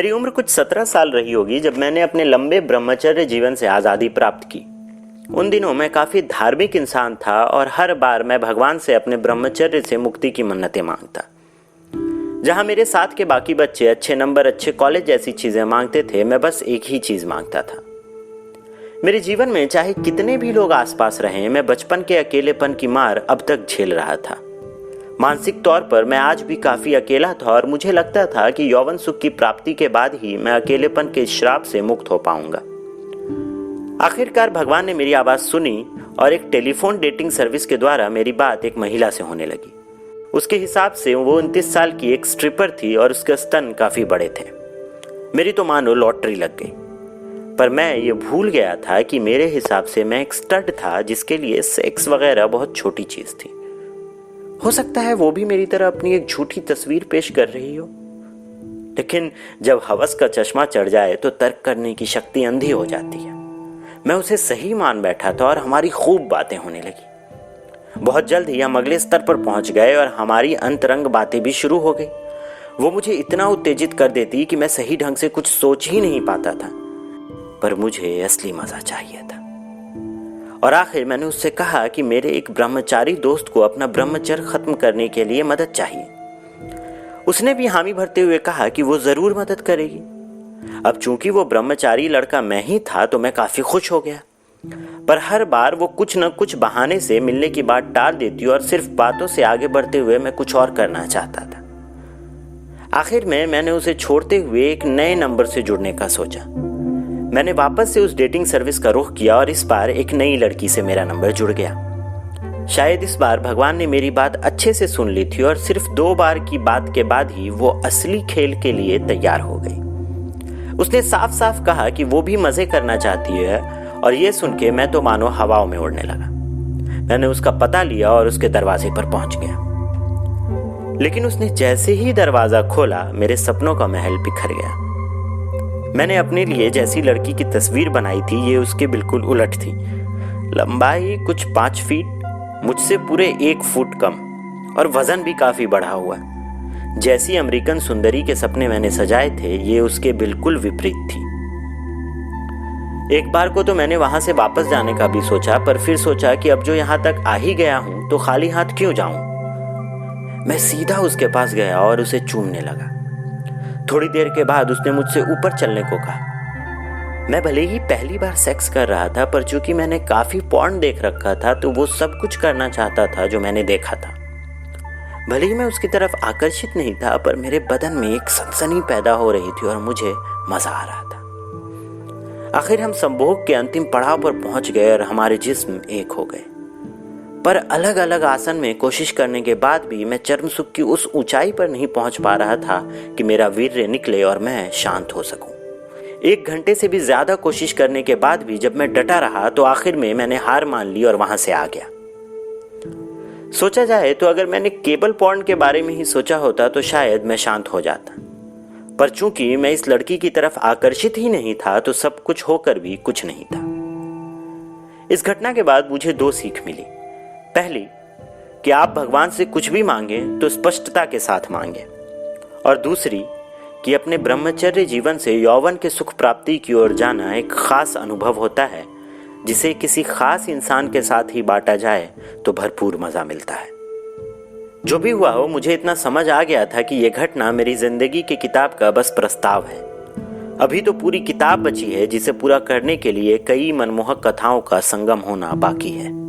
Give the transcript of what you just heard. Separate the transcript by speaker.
Speaker 1: मेरी उम्र कुछ 17 साल रही होगी जब मैंने अपने लंबे ब्रह्मचर्य जीवन से आज़ादी प्राप्त की। उन दिनों मैं काफ़ी धार्मिक इंसान था और हर बार मैं भगवान से अपने ब्रह्मचर्य से मुक्ति की मन्नतें मांगता। जहां मेरे साथ के बाकी बच्चे अच्छे नंबर, अच्छे कॉलेज जैसी चीज़ें मांगते थे, मैं बस एक ही चीज़ मांगता था। मेरे जीवन में चाहे कितने भी लोग आसपास रहें, मैं बचपन के अकेलेपन की मार अब तक झेल रहा था। मानसिक तौर पर मैं आज भी काफ़ी अकेला था और मुझे लगता था कि यौवन सुख की प्राप्ति के बाद ही मैं अकेलेपन के श्राप से मुक्त हो पाऊंगा। आखिरकार भगवान ने मेरी आवाज़ सुनी और एक टेलीफोन डेटिंग सर्विस के द्वारा मेरी बात एक महिला से होने लगी। उसके हिसाब से वो 29 साल की एक स्ट्रिपर थी और उसके स्तन काफ़ी बड़े थे। मेरी तो मानो लॉटरी लग गई। पर मैं ये भूल गया था कि मेरे हिसाब से मैं एक स्टड था जिसके लिए सेक्स वगैरह बहुत छोटी चीज़ थी। हो सकता है वो भी मेरी तरह अपनी एक झूठी तस्वीर पेश कर रही हो। लेकिन जब हवस का चश्मा चढ़ जाए तो तर्क करने की शक्ति अंधी हो जाती है। मैं उसे सही मान बैठा था और हमारी खूब बातें होने लगी। बहुत जल्द ही हम अगले स्तर पर पहुंच गए और हमारी अंतरंग बातें भी शुरू हो गई। वो मुझे इतना उत्तेजित कर देती कि मैं सही ढंग से कुछ सोच ही नहीं पाता था। पर मुझे असली मजा चाहिए था। और आखिर मैंने उससे कहा कि मेरे एक ब्रह्मचारी दोस्त को अपना ब्रह्मचर्य खत्म करने के लिए मदद चाहिए। उसने भी हामी भरते हुए कहा कि वो जरूर मदद करेगी। अब चूंकि वो ब्रह्मचारी लड़का मैं ही था तो मैं काफी खुश हो गया। पर हर बार वो कुछ न कुछ बहाने से मिलने की बात टाल देती और सिर्फ बातों से आगे बढ़ते हुए मैं कुछ और करना चाहता था। आखिर में मैंने उसे छोड़ते हुए एक नए नंबर से जुड़ने का सोचा। मैंने वापस से उस डेटिंग सर्विस का रुख किया और इस बार एक नई लड़की से मेरा नंबर जुड़ गया। शायद इस बार भगवान ने मेरी बात अच्छे से सुन ली थी और सिर्फ 2 बार की बात के बाद ही वो असली खेल के लिए तैयार हो गई। उसने साफ साफ कहा कि वो भी मजे करना चाहती है और ये सुन के मैं तो मानो हवाओं में उड़ने लगा। मैंने उसका पता लिया और उसके दरवाजे पर पहुंच गया। लेकिन उसने जैसे ही दरवाजा खोला मेरे सपनों का महल बिखर गया। मैंने अपने लिए जैसी लड़की की तस्वीर बनाई थी ये उसके बिल्कुल उलट थी। लंबाई कुछ 5 फीट, मुझसे पूरे 1 फुट कम और वजन भी काफी बढ़ा हुआ। जैसी अमेरिकन सुंदरी के सपने मैंने सजाए थे ये उसके बिल्कुल विपरीत थी। एक बार को तो मैंने वहां से वापस जाने का भी सोचा, पर फिर सोचा कि अब जो यहां तक आ ही गया हूं तो खाली हाथ क्यों जाऊं। मैं सीधा उसके पास गया और उसे चूमने लगा। थोड़ी देर के बाद उसने मुझसे ऊपर चलने को कहा। मैं भले ही पहली बार सेक्स कर रहा था, पर चूंकि मैंने काफी पॉर्न देख रखा था तो वो सब कुछ करना चाहता था जो मैंने देखा था। भले ही मैं उसकी तरफ आकर्षित नहीं था, पर मेरे बदन में एक सनसनी पैदा हो रही थी और मुझे मजा आ रहा था। आखिर हम संभोग के अंतिम पड़ाव पर पहुंच गए और हमारे जिस्म एक हो गए। पर अलग अलग आसन में कोशिश करने के बाद भी मैं चर्म सुख की उस ऊंचाई पर नहीं पहुंच पा रहा था कि मेरा वीर्य निकले और मैं शांत हो सकूं। 1 घंटे से भी ज्यादा कोशिश करने के बाद भी जब मैं डटा रहा तो आखिर में मैंने हार मान ली और वहां से आ गया। सोचा जाए तो अगर मैंने केबल पॉर्न के बारे में ही सोचा होता तो शायद मैं शांत हो जाता। पर चूंकि मैं इस लड़की की तरफ आकर्षित ही नहीं था तो सब कुछ होकर भी कुछ नहीं था। इस घटना के बाद मुझे 2 सीख मिली। पहली कि आप भगवान से कुछ भी मांगे तो स्पष्टता के साथ मांगे, और दूसरी कि अपने ब्रह्मचर्य जीवन से यौवन के सुख प्राप्ति की ओर जाना एक खास अनुभव होता है जिसे किसी खास इंसान के साथ ही बांटा जाए तो भरपूर मजा मिलता है। जो भी हुआ हो, मुझे इतना समझ आ गया था कि यह घटना मेरी जिंदगी की किताब का बस प्रस्ताव है। अभी तो पूरी किताब बची है जिसे पूरा करने के लिए कई मनमोहक कथाओं का संगम होना बाकी है।